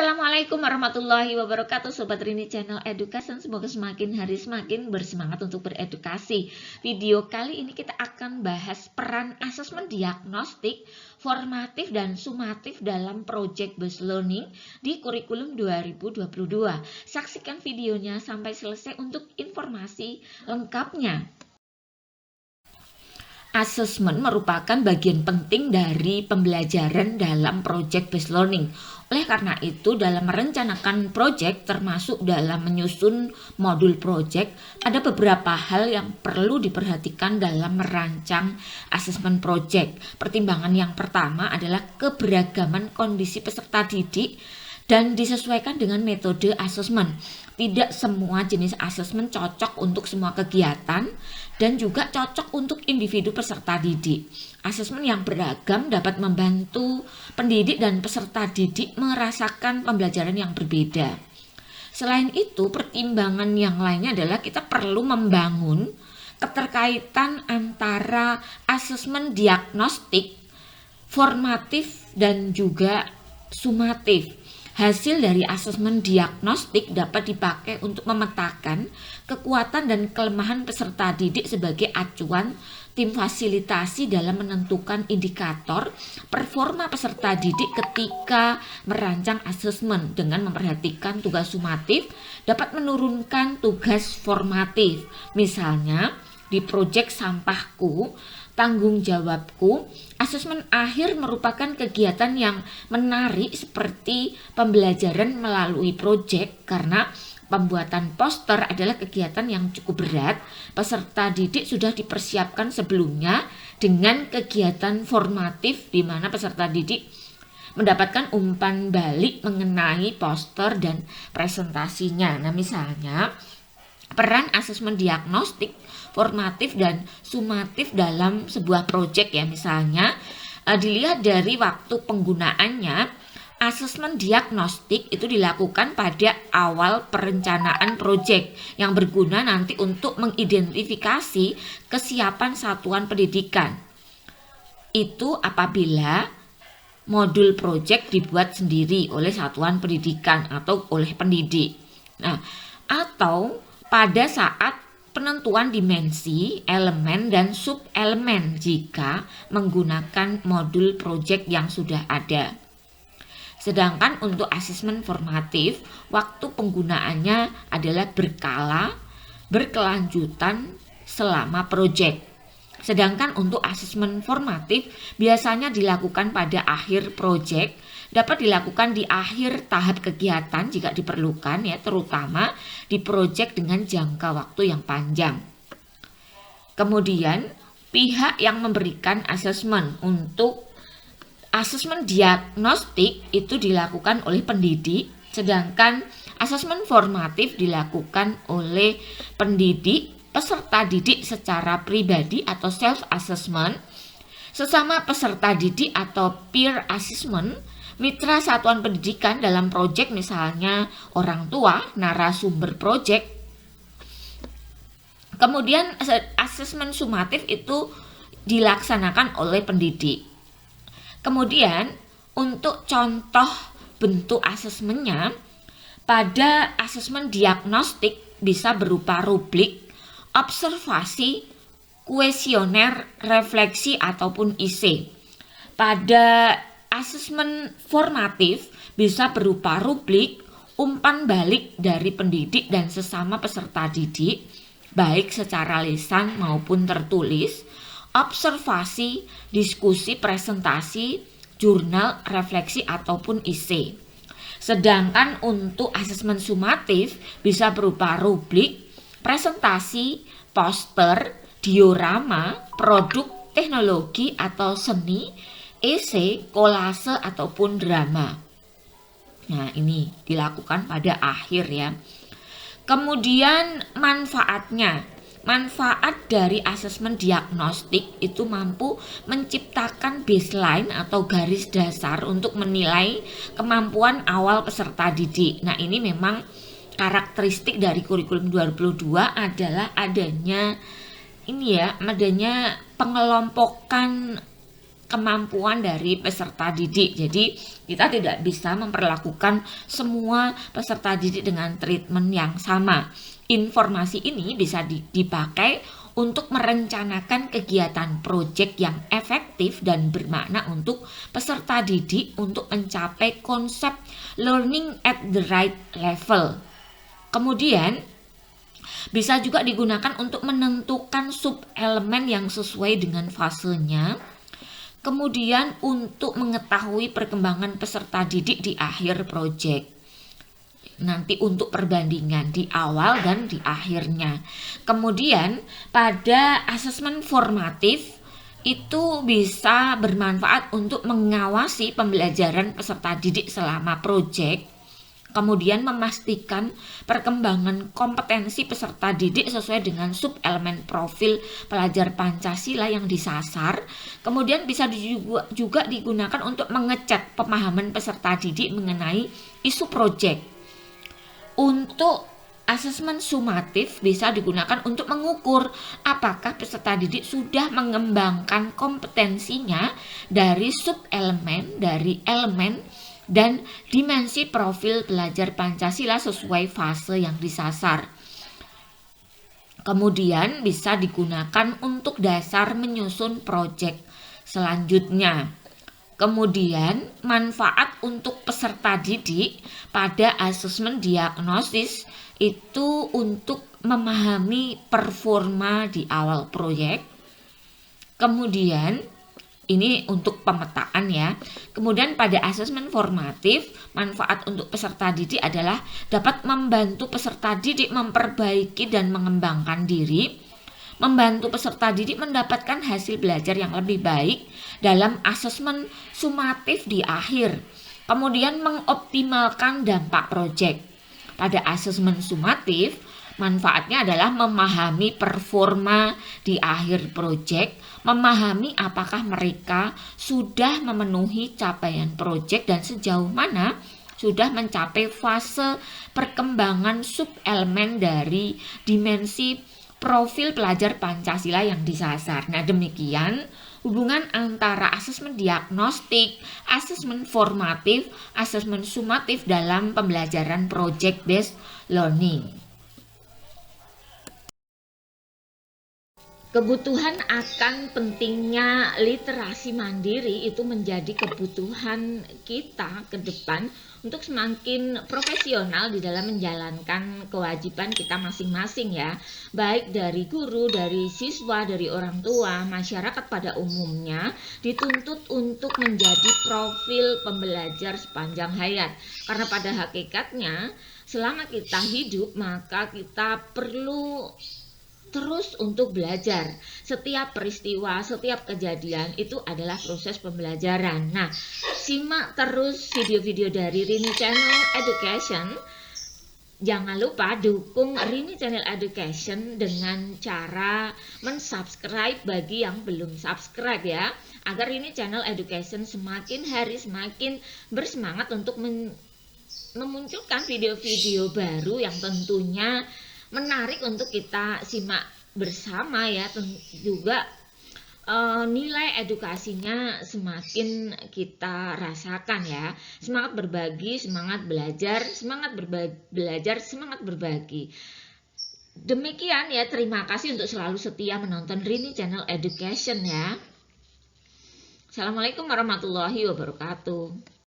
Assalamualaikum warahmatullahi wabarakatuh, Sobat Rini Channel Education. Semoga semakin hari semakin bersemangat untuk beredukasi. Video kali ini kita akan bahas peran asesmen diagnostik, formatif dan sumatif dalam Project Based Learning di kurikulum 2022. Saksikan videonya sampai selesai untuk informasi lengkapnya. Asesmen merupakan bagian penting dari pembelajaran dalam Project Based Learning. Oleh karena itu, dalam merencanakan project termasuk dalam menyusun modul project, ada beberapa hal yang perlu diperhatikan dalam merancang asesmen project. Pertimbangan yang pertama adalah keberagaman kondisi peserta didik dan disesuaikan dengan metode asesmen. Tidak semua jenis asesmen cocok untuk semua kegiatan dan juga cocok untuk individu peserta didik. Asesmen yang beragam dapat membantu pendidik dan peserta didik merasakan pembelajaran yang berbeda. Selain itu, pertimbangan yang lainnya adalah kita perlu membangun keterkaitan antara asesmen diagnostik, formatif, dan juga sumatif. Hasil dari asesmen diagnostik dapat dipakai untuk memetakan kekuatan dan kelemahan peserta didik sebagai acuan tim fasilitasi dalam menentukan indikator performa peserta didik ketika merancang asesmen. Dengan memperhatikan tugas sumatif dapat menurunkan tugas formatif. Misalnya di proyek sampahku, tanggung jawabku, asesmen akhir merupakan kegiatan yang menarik seperti pembelajaran melalui proyek karena pembuatan poster adalah kegiatan yang cukup berat. Peserta didik sudah dipersiapkan sebelumnya dengan kegiatan formatif di mana peserta didik mendapatkan umpan balik mengenai poster dan presentasinya. Nah, misalnya peran asesmen diagnostik, formatif dan sumatif dalam sebuah proyek ya, misalnya dilihat dari waktu penggunaannya. Asesmen diagnostik itu dilakukan pada awal perencanaan proyek yang berguna nanti untuk mengidentifikasi kesiapan satuan pendidikan. Itu apabila modul proyek dibuat sendiri oleh satuan pendidikan atau oleh pendidik. Nah, atau pada saat penentuan dimensi, elemen, dan sub-elemen jika menggunakan modul proyek yang sudah ada. Sedangkan untuk asesmen formatif, waktu penggunaannya adalah berkala, berkelanjutan selama proyek. Sedangkan untuk asesmen formatif biasanya dilakukan pada akhir proyek, dapat dilakukan di akhir tahap kegiatan jika diperlukan ya, terutama di proyek dengan jangka waktu yang panjang. Kemudian pihak yang memberikan asesmen untuk asesmen diagnostik itu dilakukan oleh pendidik, sedangkan asesmen formatif dilakukan oleh pendidik, peserta didik secara pribadi atau self-assessment, sesama peserta didik atau peer assessment, mitra satuan pendidikan dalam proyek misalnya orang tua, narasumber proyek. Kemudian asesmen sumatif itu dilaksanakan oleh pendidik. Kemudian untuk contoh bentuk asesmennya, pada asesmen diagnostik bisa berupa rubrik, observasi, kuesioner, refleksi ataupun IC. Pada asesmen formatif bisa berupa rubrik, umpan balik dari pendidik dan sesama peserta didik, baik secara lisan maupun tertulis, observasi, diskusi, presentasi, jurnal, refleksi ataupun IC. Sedangkan untuk asesmen sumatif bisa berupa rubrik, presentasi, poster, diorama, produk, teknologi atau seni, esai, kolase ataupun drama. Nah, ini dilakukan pada akhir ya. Kemudian manfaatnya. Manfaat dari asesmen diagnostik itu mampu menciptakan baseline atau garis dasar untuk menilai kemampuan awal peserta didik. Nah, ini memang karakteristik dari kurikulum 2022 adalah adanya pengelompokan kemampuan dari peserta didik. Jadi kita tidak bisa memperlakukan semua peserta didik dengan treatment yang sama. Informasi ini bisa dipakai untuk merencanakan kegiatan proyek yang efektif dan bermakna untuk peserta didik untuk mencapai konsep learning at the right level. Kemudian bisa juga digunakan untuk menentukan sub-elemen yang sesuai dengan fasenya. Kemudian untuk mengetahui perkembangan peserta didik di akhir proyek. Nanti untuk perbandingan di awal dan di akhirnya. Kemudian pada asesmen formatif itu bisa bermanfaat untuk mengawasi pembelajaran peserta didik selama proyek. Kemudian memastikan perkembangan kompetensi peserta didik sesuai dengan sub-elemen profil pelajar Pancasila yang disasar. Kemudian bisa juga digunakan untuk mengecek pemahaman peserta didik mengenai isu proyek. Untuk asesmen sumatif bisa digunakan untuk mengukur apakah peserta didik sudah mengembangkan kompetensinya dari sub-elemen, dari elemen dan dimensi profil belajar Pancasila sesuai fase yang disasar. Kemudian bisa digunakan untuk dasar menyusun proyek selanjutnya. Kemudian manfaat untuk peserta didik pada asesmen diagnosis itu untuk memahami performa di awal proyek. Kemudian ini untuk pemetaan ya. Kemudian pada asesmen formatif, manfaat untuk peserta didik adalah dapat membantu peserta didik memperbaiki dan mengembangkan diri, membantu peserta didik mendapatkan hasil belajar yang lebih baik dalam asesmen sumatif di akhir. Kemudian mengoptimalkan dampak proyek. Pada asesmen sumatif, manfaatnya adalah memahami performa di akhir proyek, memahami apakah mereka sudah memenuhi capaian proyek dan sejauh mana sudah mencapai fase perkembangan sub-elemen dari dimensi profil pelajar Pancasila yang disasar. Nah, demikian hubungan antara asesmen diagnostik, asesmen formatif, asesmen sumatif dalam pembelajaran project based learning. Kebutuhan akan pentingnya literasi mandiri itu menjadi kebutuhan kita ke depan untuk semakin profesional di dalam menjalankan kewajiban kita masing-masing ya, baik dari guru, dari siswa, dari orang tua, masyarakat pada umumnya dituntut untuk menjadi profil pembelajar sepanjang hayat. Karena pada hakikatnya selama kita hidup maka kita perlu terus untuk belajar. Setiap peristiwa, setiap kejadian itu adalah proses pembelajaran. Nah, simak terus video-video dari Rini Channel Education. Jangan lupa dukung Rini Channel Education dengan cara mensubscribe bagi yang belum subscribe ya, agar Rini Channel Education semakin hari semakin bersemangat untuk memunculkan video-video baru yang tentunya menarik untuk kita simak bersama ya. Juga nilai edukasinya semakin kita rasakan ya. Semangat berbagi, semangat belajar, semangat berbagi. Demikian ya, terima kasih untuk selalu setia menonton Rini Channel Education ya. Assalamualaikum warahmatullahi wabarakatuh.